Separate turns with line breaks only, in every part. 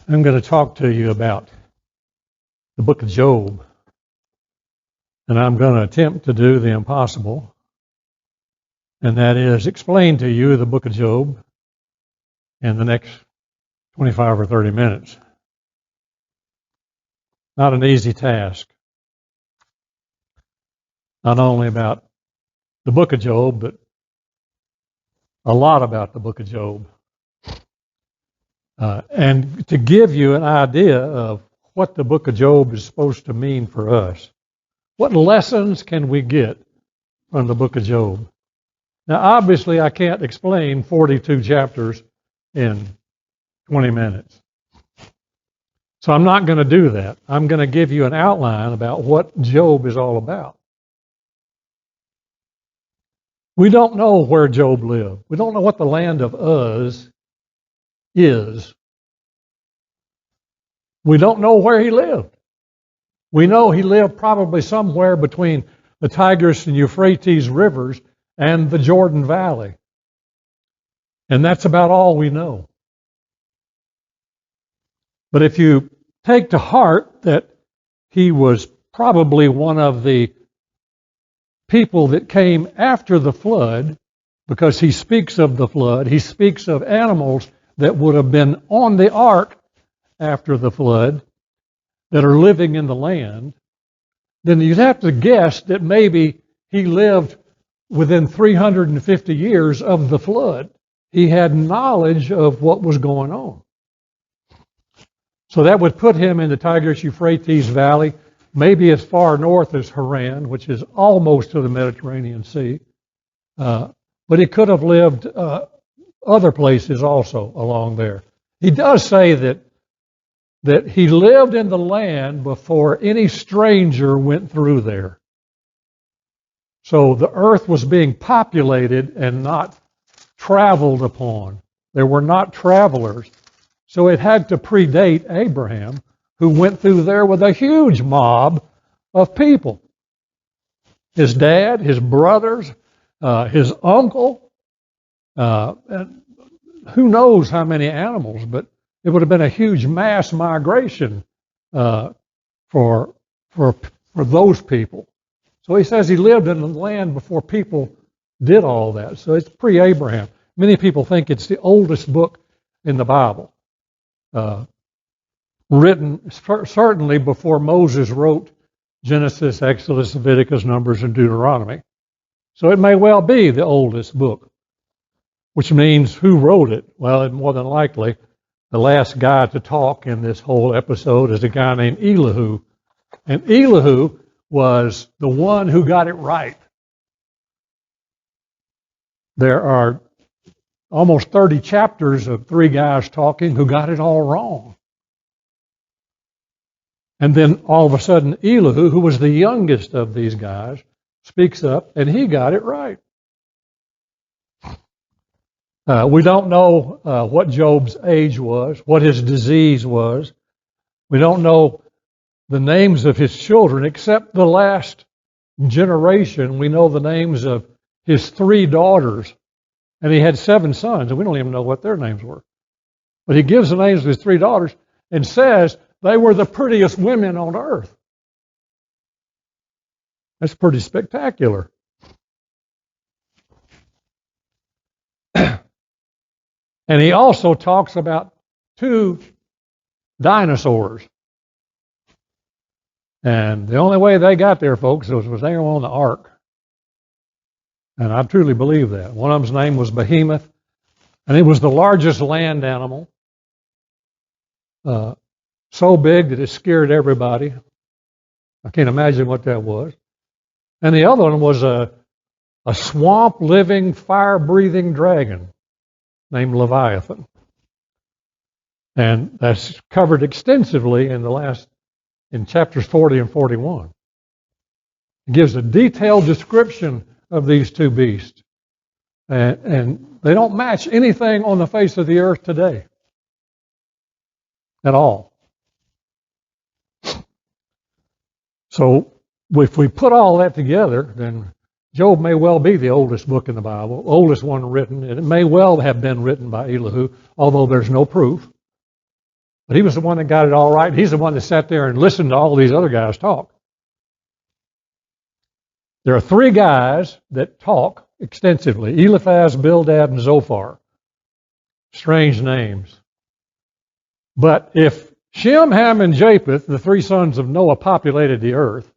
I'm going to talk to you about the book of Job, and I'm going to attempt to do the impossible, and that is explain to you the book of Job in the next 25 or 30 minutes. Not an easy task. Not only about the book of Job, but a lot about the book of Job. And to give you an idea of what the book of Job is supposed to mean for us. What lessons can we get from the book of Job? Now, obviously, I can't explain 42 chapters in 20 minutes. So I'm not going to do that. I'm going to give you an outline about what Job is all about. We don't know where Job lived. We don't know what the land of Uz is. We don't know where he lived. We know he lived probably somewhere between the Tigris and Euphrates rivers and the Jordan Valley. And that's about all we know. But if you take to heart that he was probably one of the people that came after the flood, because he speaks of the flood, he speaks of animals that would have been on the ark after the flood that are living in the land, then you'd have to guess that maybe he lived within 350 years of the flood. He had knowledge of what was going on. So that would put him in the Tigris-Euphrates Valley, maybe as far north as Haran, which is almost to the Mediterranean Sea. But he could have lived other places also along there. He does say that he lived in the land before any stranger went through there. So the earth was being populated and not traveled upon. There were not travelers. So it had to predate Abraham, who went through there with a huge mob of people. His dad, his brothers, his uncle, and who knows how many animals, but it would have been a huge mass migration for those people. So he says he lived in the land before people did all that. So it's pre-Abraham. Many people think it's the oldest book in the Bible, written certainly before Moses wrote Genesis, Exodus, Leviticus, Numbers, and Deuteronomy. So it may well be the oldest book, which means who wrote it? Well, more than likely, the last guy to talk in this whole episode is a guy named Elihu. And Elihu was the one who got it right. There are almost 30 chapters of three guys talking who got it all wrong. And then all of a sudden, Elihu, who was the youngest of these guys, speaks up, and he got it right. We don't know what Job's age was, what his disease was. We don't know the names of his children, except the last generation. We know the names of his three daughters, and he had 7 sons, and we don't even know what their names were. But he gives the names of his 3 daughters and says they were the prettiest women on earth. That's pretty spectacular. And he also talks about 2 dinosaurs. And the only way they got there, folks, was they were on the ark. And I truly believe that. One of them's name was Behemoth, and it was the largest land animal. So big that it scared everybody. I can't imagine what that was. And the other one was a swamp-living, fire-breathing dragon named Leviathan. And that's covered extensively in chapters 40 and 41. It gives a detailed description of these 2 beasts. And they don't match anything on the face of the earth today at all. So if we put all that together, then Job may well be the oldest book in the Bible, oldest one written, and it may well have been written by Elihu, although there's no proof. But he was the one that got it all right. He's the one that sat there and listened to all these other guys talk. There are three guys that talk extensively: Eliphaz, Bildad, and Zophar. Strange names. But if Shem, Ham, and Japheth, the three sons of Noah, populated the earth,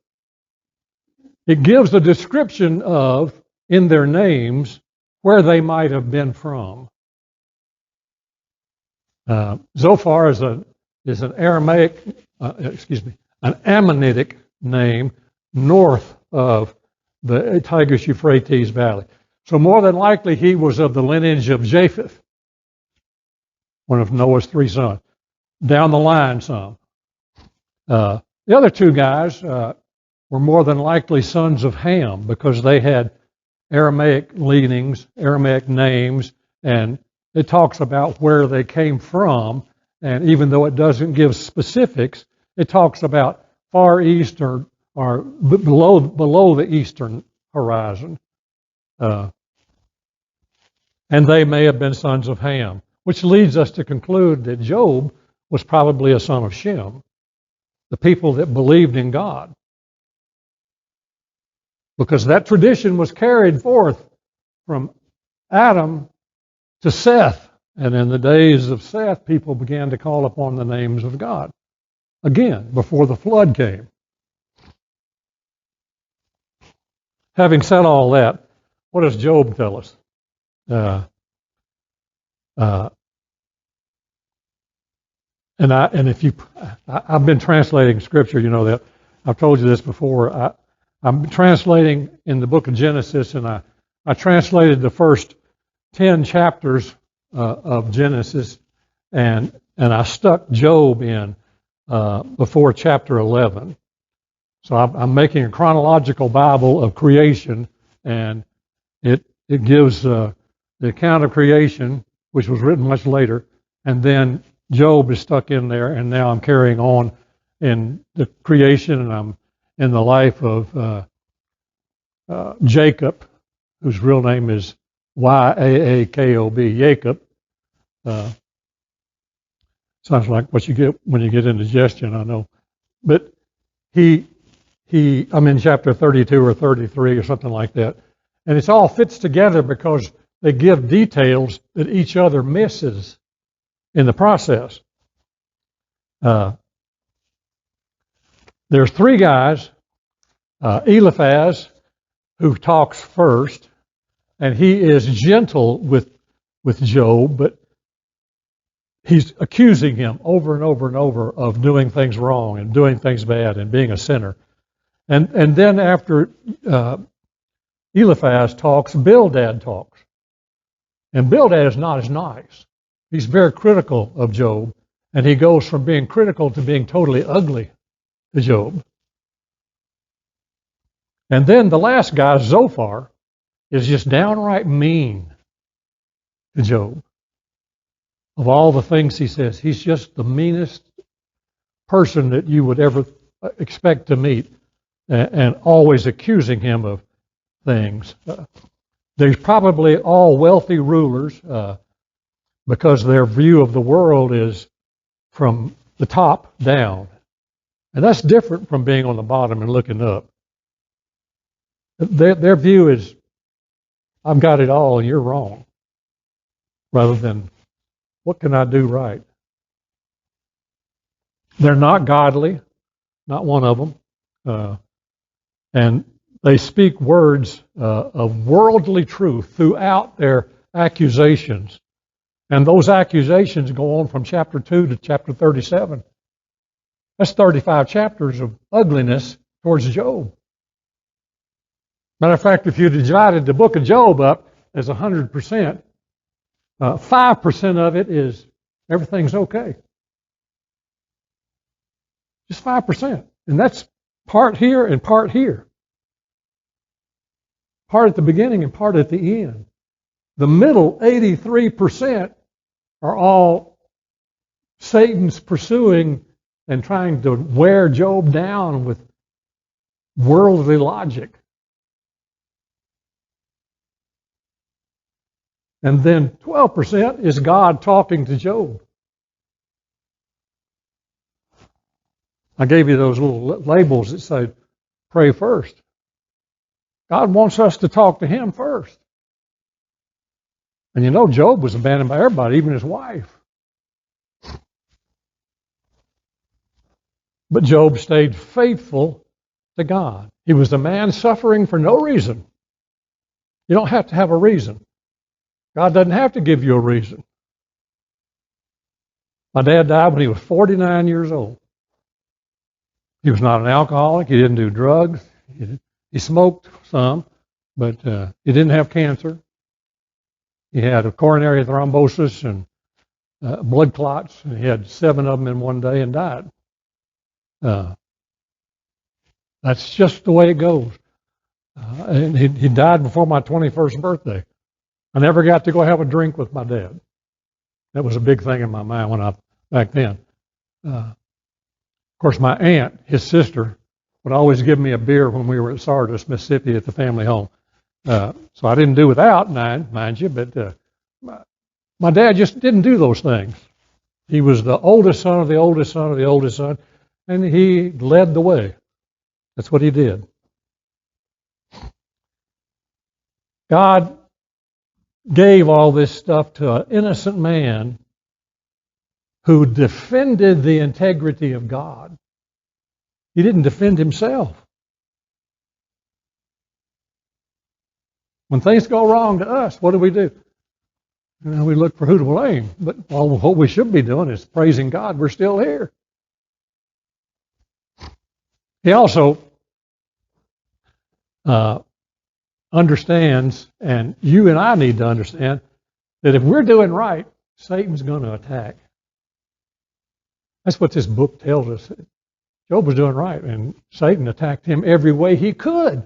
it gives a description of, in their names, where they might have been from. Zophar is an Aramaic, an Ammonitic name north of the Tigris-Euphrates Valley. So more than likely he was of the lineage of Japheth, one of Noah's three sons. Down the line some. The other two guys were more than likely sons of Ham because they had Aramaic leanings, Aramaic names, and it talks about where they came from. And even though it doesn't give specifics, it talks about far east or below the eastern horizon. And they may have been sons of Ham, which leads us to conclude that Job was probably a son of Shem, the people that believed in God. Because that tradition was carried forth from Adam to Seth. And in the days of Seth, people began to call upon the names of God. Again, before the flood came. Having said all that, what does Job tell us? I've been translating Scripture, you know that. I've told you this before. I'm translating in the book of Genesis, and I translated the first 10 chapters of Genesis, and I stuck Job in before chapter 11. So I'm making a chronological Bible of creation, and it gives the account of creation, which was written much later, and then Job is stuck in there, and now I'm carrying on in the creation, and I'm in the life of Jacob, whose real name is Yaakob, Jacob. Sounds like what you get when you get indigestion, I know. But I'm in chapter 32 or 33 or something like that. And it all fits together because they give details that each other misses in the process. There's three guys, Eliphaz, who talks first, and he is gentle with Job, but he's accusing him over and over and over of doing things wrong and doing things bad and being a sinner. And then after Eliphaz talks, Bildad talks. And Bildad is not as nice. He's very critical of Job, and he goes from being critical to being totally ugly to Job. And then the last guy, Zophar, is just downright mean to Job. Of all the things he says, he's just the meanest person that you would ever expect to meet, and always accusing him of things. They're probably all wealthy rulers because their view of the world is from the top down. And that's different from being on the bottom and looking up. Their view is, I've got it all and you're wrong, rather than, what can I do right? They're not godly, not one of them. And they speak words of worldly truth throughout their accusations. And those accusations go on from chapter 2 to chapter 37. That's 35 chapters of ugliness towards Job. Matter of fact, if you divided the book of Job up as 100%, 5% of it is everything's okay. Just 5%. And that's part here and part here. Part at the beginning and part at the end. The middle 83% are all Satan's pursuing and trying to wear Job down with worldly logic. And then 12% is God talking to Job. I gave you those little labels that say, pray first. God wants us to talk to Him first. And you know, Job was abandoned by everybody, even his wife. But Job stayed faithful to God. He was a man suffering for no reason. You don't have to have a reason. God doesn't have to give you a reason. My dad died when he was 49 years old. He was not an alcoholic. He didn't do drugs. He smoked some, but he didn't have cancer. He had a coronary thrombosis and blood clots. And he had 7 of them in one day and died. That's just the way it goes. And he died before my 21st birthday. I never got to go have a drink with my dad. That was a big thing in my mind back then. Of course, my aunt, his sister, would always give me a beer when we were at Sardis, Mississippi, at the family home. So I didn't do without, mind you, but my dad just didn't do those things. He was the oldest son of the oldest son of the oldest son, and he led the way. That's what he did. God gave all this stuff to an innocent man who defended the integrity of God. He didn't defend himself. When things go wrong to us, what do? We look for who to blame. But what we should be doing is praising God we're still here. He also understands, and you and I need to understand, that if we're doing right, Satan's going to attack. That's what this book tells us. Job was doing right, and Satan attacked him every way he could.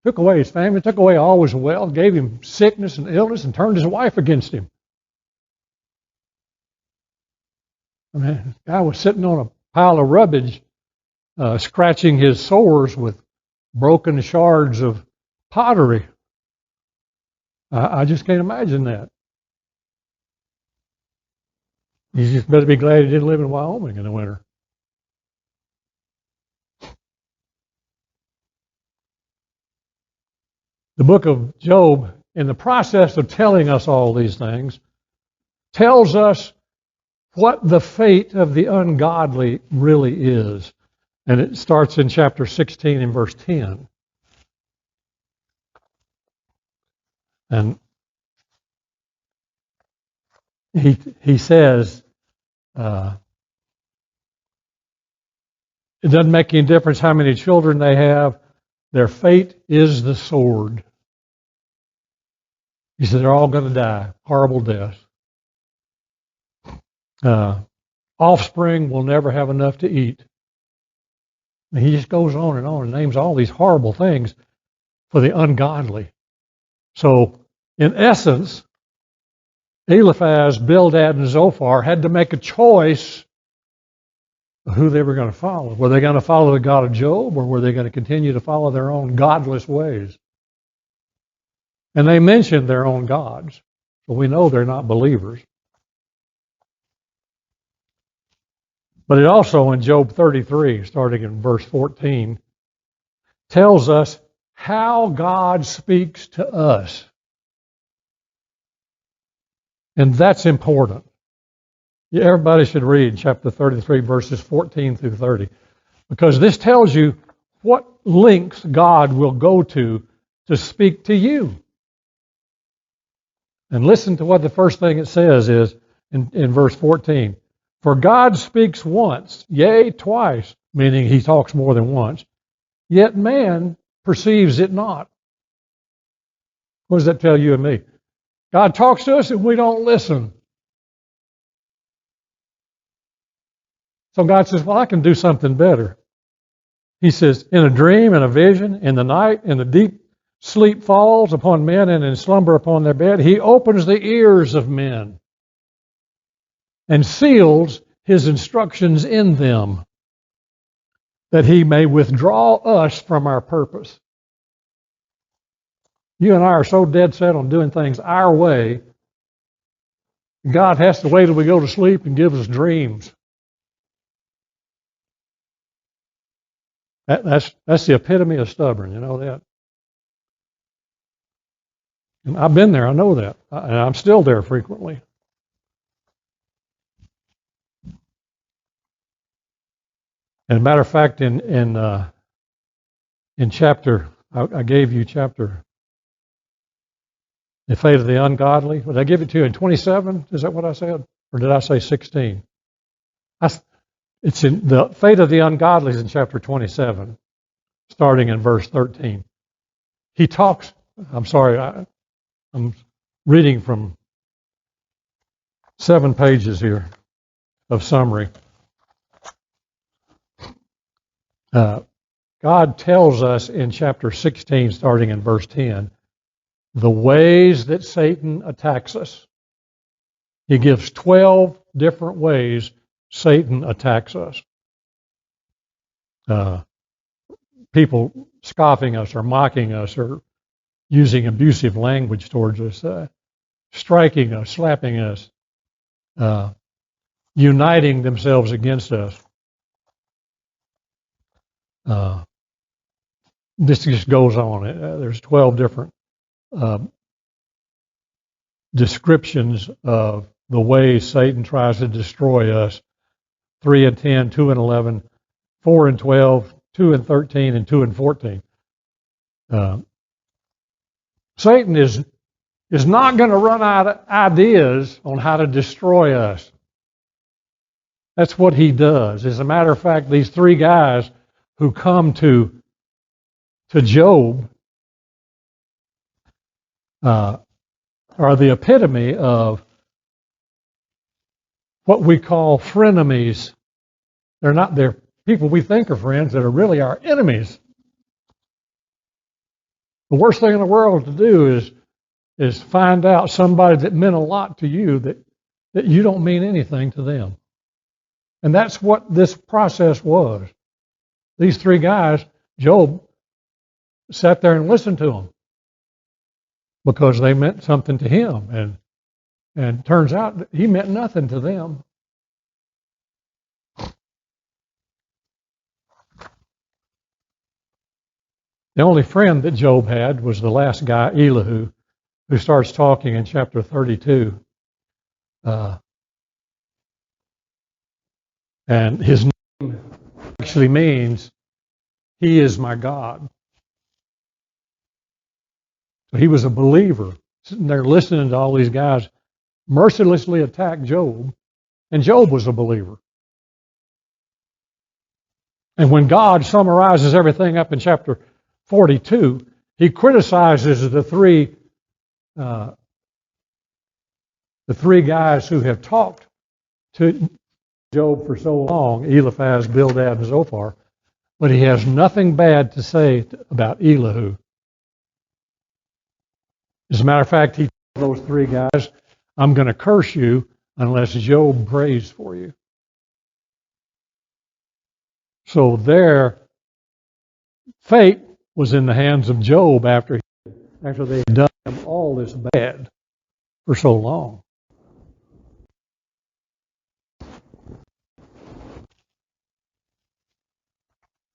Took away his family, took away all his wealth, gave him sickness and illness, and turned his wife against him. I mean, the guy was sitting on a pile of rubbish, scratching his sores with broken shards of pottery. I just can't imagine that. You just better be glad he didn't live in Wyoming in the winter. The book of Job, in the process of telling us all these things, tells us what the fate of the ungodly really is. And it starts in chapter 16 and verse 10. And he says, it doesn't make any difference how many children they have. Their fate is the sword. He said they're all going to die, horrible deaths. Offspring will never have enough to eat. And he just goes on and names all these horrible things for the ungodly. So, in essence, Eliphaz, Bildad, and Zophar had to make a choice of who they were going to follow. Were they going to follow the God of Job, or were they going to continue to follow their own godless ways? And they mentioned their own gods, so we know they're not believers. But it also, in Job 33, starting in verse 14, tells us how God speaks to us. And that's important. Everybody should read chapter 33, verses 14 through 30, because this tells you what lengths God will go to speak to you. And listen to what the first thing it says is in verse 14. For God speaks once, yea, twice, meaning he talks more than once, yet man perceives it not. What does that tell you and me? God talks to us and we don't listen. So God says, well, I can do something better. He says, in a dream, in a vision, in the night, in the deep sleep falls upon men and in slumber upon their bed, he opens the ears of men and seals his instructions in them, that he may withdraw us from our purpose. You and I are so dead set on doing things our way, God has to wait till we go to sleep and give us dreams. That's the epitome of stubborn. You know that. And I've been there. I know that, and I'm still there frequently. And as a matter of fact, in chapter, I gave you chapter, the fate of the ungodly. Did I give it to you in 27? Is that what I said, or did I say 16? It's in the fate of the ungodly is in chapter 27, starting in verse 13. He talks. I'm sorry, I'm reading from 7 pages here of summary. God tells us in chapter 16, starting in verse 10, the ways that Satan attacks us. He gives 12 different ways Satan attacks us. People scoffing us or mocking us or using abusive language towards us, striking us, slapping us, uniting themselves against us. This just goes on. There's 12 different descriptions of the ways Satan tries to destroy us. 3 and 10, 2 and 11, 4 and 12, 2 and 13, and 2 and 14. Satan is not going to run out of ideas on how to destroy us. That's what he does. As a matter of fact, these 3 guys who come to Job are the epitome of what we call frenemies. They're people we think are friends that are really our enemies. The worst thing in the world to do is find out somebody that meant a lot to you that you don't mean anything to them. And that's what this process was. These 3 guys, Job sat there and listened to them because they meant something to him. And turns out that he meant nothing to them. The only friend that Job had was the last guy, Elihu, who starts talking in chapter 32. And his name actually means, he is my God. So he was a believer, sitting there listening to all these guys mercilessly attack Job, and Job was a believer. And when God summarizes everything up in chapter 42, he criticizes the three guys who have talked to Job for so long, Eliphaz, Bildad, and Zophar, but he has nothing bad to say about Elihu. As a matter of fact, he told those 3 guys, I'm going to curse you unless Job prays for you. So their fate was in the hands of Job after they had done him all this bad for so long.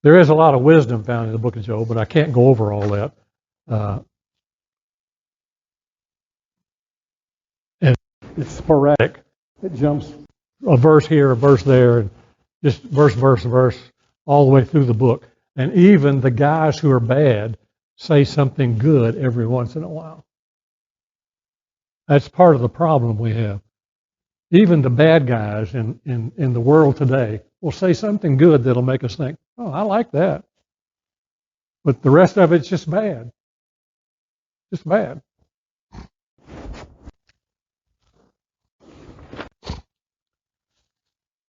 There is a lot of wisdom found in the book of Job, but I can't go over all that. And it's sporadic. It jumps a verse here, a verse there, and just verse, all the way through the book. And even the guys who are bad say something good every once in a while. That's part of the problem we have. Even the bad guys in the world today will say something good that'll make us think, oh, I like that. But the rest of it's just bad. Just bad.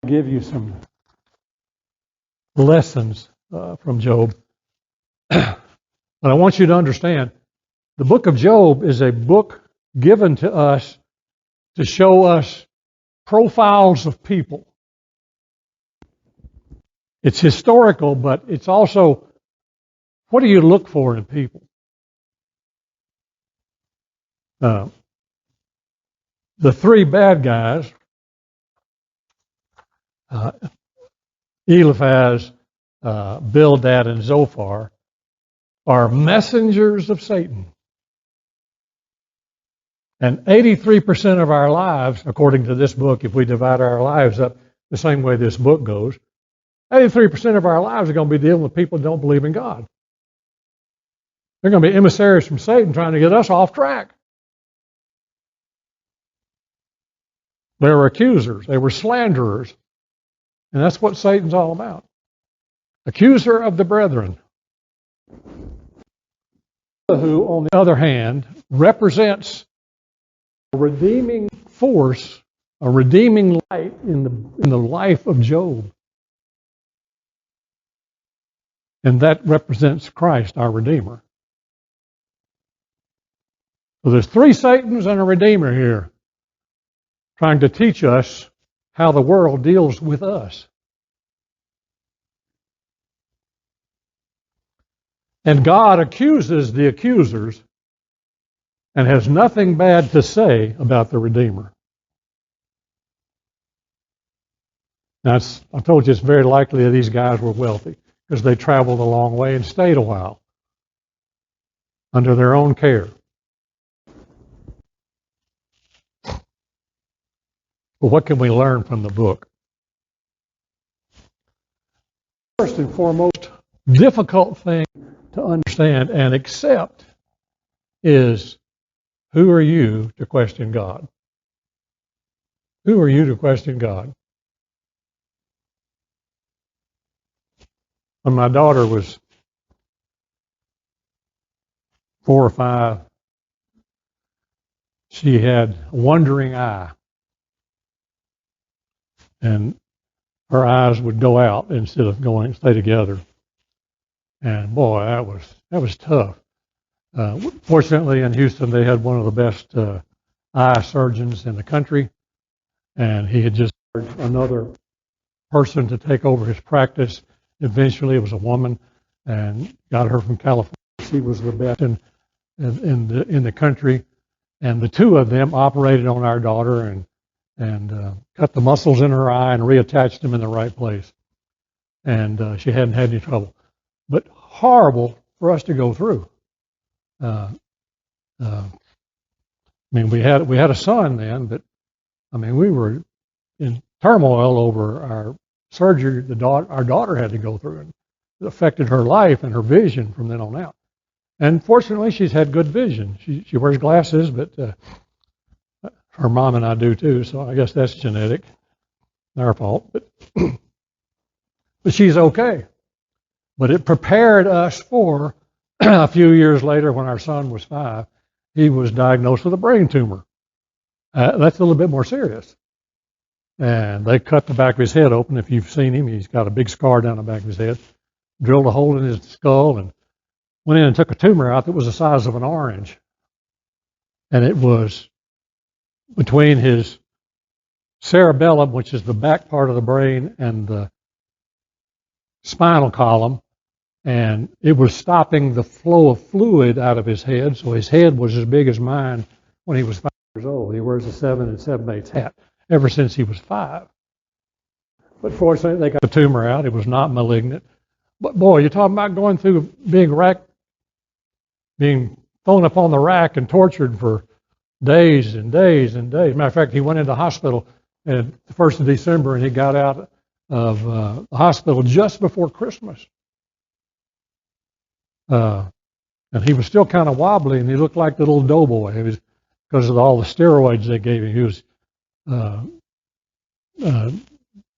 I'll give you some lessons from Job. But I want you to understand, the book of Job is a book given to us to show us profiles of people. It's historical, but it's also, what do you look for in people? The 3 bad guys, Eliphaz, Bildad and Zophar, are messengers of Satan. And 83% of our lives, according to this book, if we divide our lives up the same way this book goes, 83% of our lives are going to be dealing with people who don't believe in God. They're going to be emissaries from Satan trying to get us off track. They were accusers. They were slanderers. And that's what Satan's all about. Accuser of the brethren. Who, on the other hand, represents a redeeming force, a redeeming light in the life of Job. And that represents Christ, our Redeemer. So there's three Satans and a Redeemer here, trying to teach us how the world deals with us. And God accuses the accusers and has nothing bad to say about the Redeemer. Now, I told you it's very likely that these guys were wealthy because they traveled a long way and stayed a while under their own care. But what can we learn from the book? First and foremost, difficult thing to understand and accept is, who are you to question God? Who are you to question God? When my daughter was 4 or 5, she had a wandering eye. And her eyes would go out instead of stay together. And boy, that was tough. Fortunately, in Houston, they had one of the best eye surgeons in the country, and he had just hired another person to take over his practice. Eventually, it was a woman, and got her from California. She was the best in the country, and the two of them operated on our daughter and cut the muscles in her eye and reattached them in the right place. And she hadn't had any trouble. But horrible for us to go through. I mean, we had a son then, but I mean, we were in turmoil over our surgery our daughter had to go through, and it affected her life and her vision from then on out. And fortunately, she's had good vision. She wears glasses, but her mom and I do too, so I guess that's genetic, our fault. But she's okay. But it prepared us for a few years later, when our son was 5, he was diagnosed with a brain tumor. That's a little bit more serious. And they cut the back of his head open. If you've seen him, he's got a big scar down the back of his head. Drilled a hole in his skull and went in and took a tumor out that was the size of an orange. And it was between his cerebellum, which is the back part of the brain, and the spinal column. And it was stopping the flow of fluid out of his head. So his head was as big as mine when he was 5 years old. He wears a 7 7/8 hat ever since he was 5. But fortunately, they got the tumor out. It was not malignant. But boy, you're talking about going through being thrown up on the rack and tortured for days and days and days. Matter of fact, he went into hospital at the 1st of December, and he got out of the hospital just before Christmas. And he was still kind of wobbly, and he looked like the little doughboy. It was because of all the steroids they gave him. He was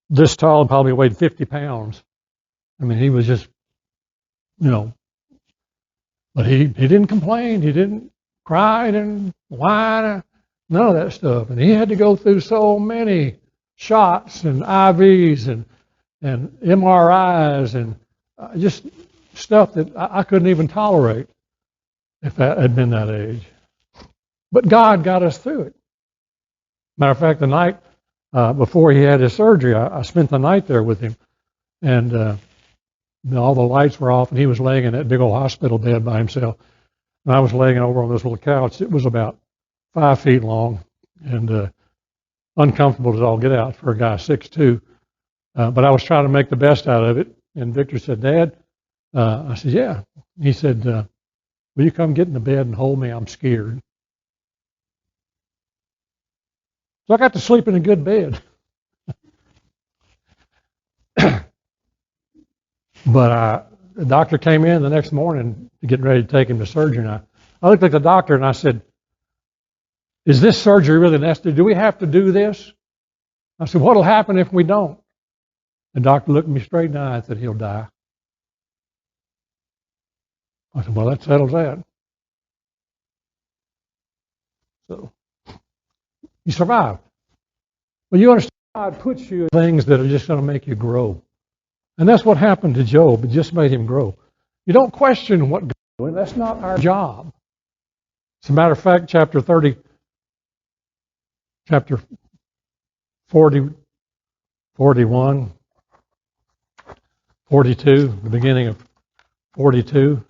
this tall and probably weighed 50 pounds. I mean, he was just, but he didn't complain. He didn't cry. He didn't whine. None of that stuff. And he had to go through so many shots and IVs and MRIs and just stuff that I couldn't even tolerate if that had been that age. But God got us through it. Matter of fact, the night before he had his surgery, I spent the night there with him, and all the lights were off, and he was laying in that big old hospital bed by himself, and I was laying over on this little couch. It was about 5 feet long and uncomfortable as all get out for a guy 6'2". But I was trying to make the best out of it. And Victor said, Dad, I said, yeah. He said, will you come get in the bed and hold me? I'm scared. So I got to sleep in a good bed. But the doctor came in the next morning getting ready to take him to surgery. And I looked at the doctor and I said, is this surgery really necessary? Do we have to do this? I said, what'll happen if we don't? The doctor looked me straight in the eye and said, he'll die. I said, well, that settles that. So you survived. Well, you understand God puts you in things that are just going to make you grow. And that's what happened to Job. It just made him grow. You don't question what God's doing. That's not our job. As a matter of fact, chapter 40, 41, 42, the beginning of 42,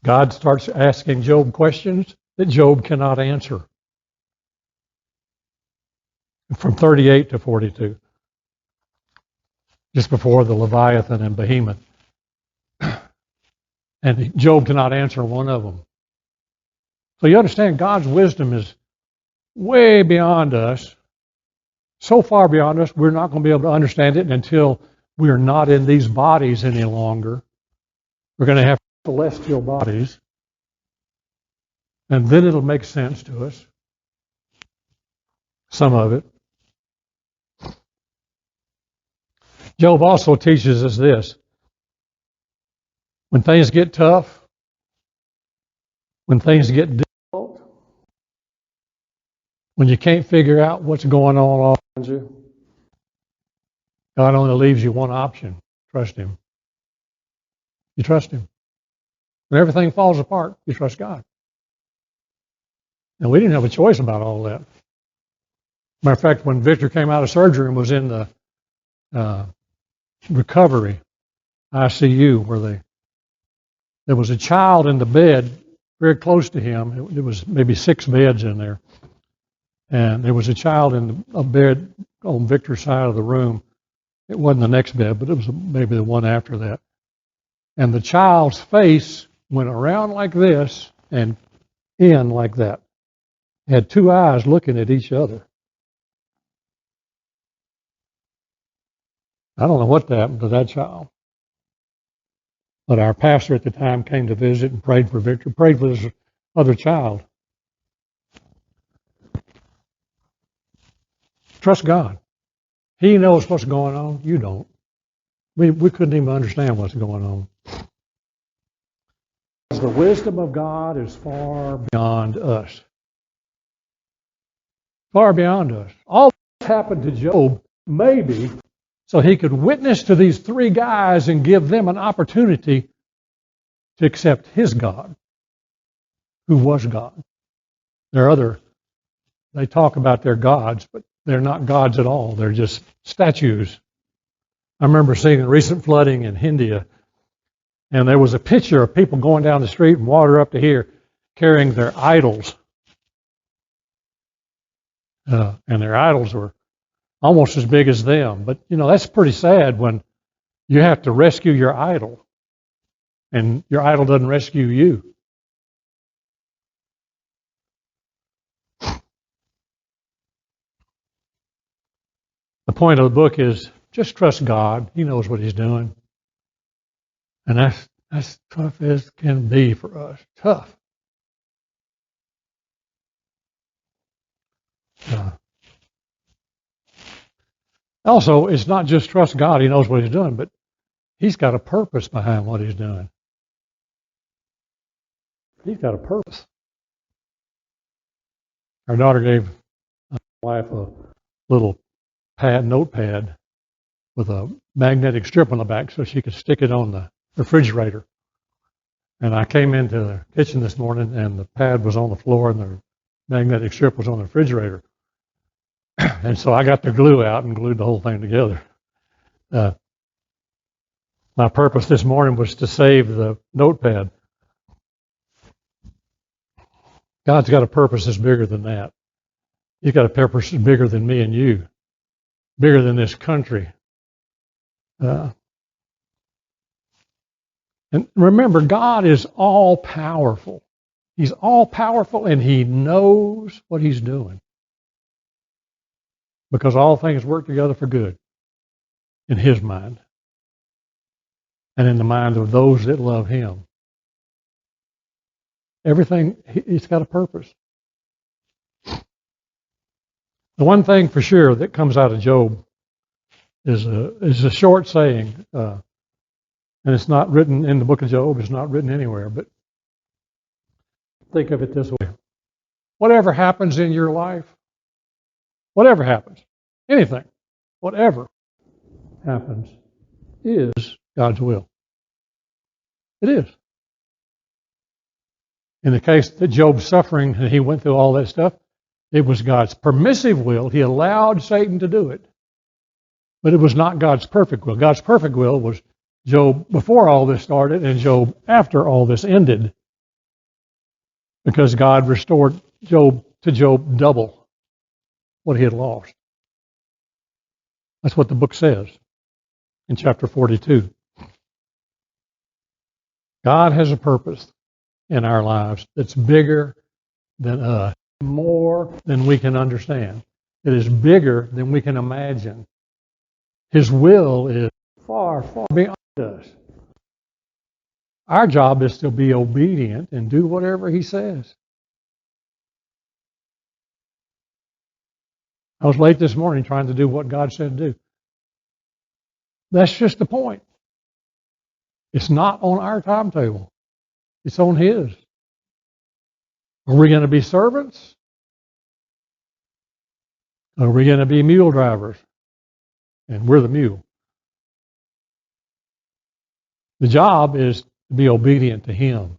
God starts asking Job questions that Job cannot answer. From 38 to 42, just before the Leviathan and Behemoth. And Job cannot answer one of them. So you understand God's wisdom is way beyond us, so far beyond us, we're not going to be able to understand it until we are not in these bodies any longer. We're going to have celestial bodies. And then it'll make sense to us. Some of it. Job also teaches us this. When things get tough, when things get difficult, when you can't figure out what's going on all around you, God only leaves you one option. Trust Him. You trust Him. When everything falls apart, you trust God. And we didn't have a choice about all that. Matter of fact, when Victor came out of surgery and was in the recovery ICU, where there was a child in the bed very close to him. There was maybe 6 beds in there. And there was a child in a bed on Victor's side of the room. It wasn't the next bed, but it was maybe the one after that. And the child's face went around like this and in like that. It had 2 eyes looking at each other. I don't know what happened to that child. But our pastor at the time came to visit and prayed for Victor, prayed for this other child. Trust God. He knows what's going on. You don't. We couldn't even understand what's going on. The wisdom of God is far beyond us. Far beyond us. All this happened to Job, maybe, so he could witness to these 3 guys and give them an opportunity to accept his God, who was God. They talk about their gods, but they're not gods at all. They're just statues. I remember seeing a recent flooding in India, and there was a picture of people going down the street and water up to here, carrying their idols. And their idols were almost as big as them. But, that's pretty sad when you have to rescue your idol, and your idol doesn't rescue you. The point of the book is just trust God. He knows what He's doing. And that's tough as can be for us. Tough. Also, it's not just trust God. He knows what He's doing, but He's got a purpose behind what He's doing. He's got a purpose. Our daughter gave my wife a little notepad with a magnetic strip on the back so she could stick it on the refrigerator. And I came into the kitchen this morning and the pad was on the floor and the magnetic strip was on the refrigerator. And so I got the glue out and glued the whole thing together. My purpose this morning was to save the notepad. God's got a purpose that's bigger than that. He's got a purpose that's bigger than me and you, bigger than this country. And remember, God is all powerful. He's all powerful and he knows what he's doing. Because all things work together for good in his mind and in the mind of those that love him. Everything, it's got a purpose. The one thing for sure that comes out of Job is a short saying, and it's not written in the book of Job, it's not written anywhere, but think of it this way. Whatever happens in your life, whatever happens, anything, whatever happens is God's will. It is. In the case that Job's suffering and he went through all that stuff, it was God's permissive will. He allowed Satan to do it. But it was not God's perfect will. God's perfect will was Job before all this started and Job after all this ended. Because God restored Job double what he had lost. That's what the book says in chapter 42. God has a purpose in our lives that's bigger than us, more than we can understand. It is bigger than we can imagine. His will is far, far beyond us. Our job is to be obedient and do whatever he says. I was late this morning trying to do what God said to do. That's just the point. It's not on our timetable. It's on his. Are we going to be servants? Are we going to be mule drivers? And we're the mule. The job is to be obedient to him.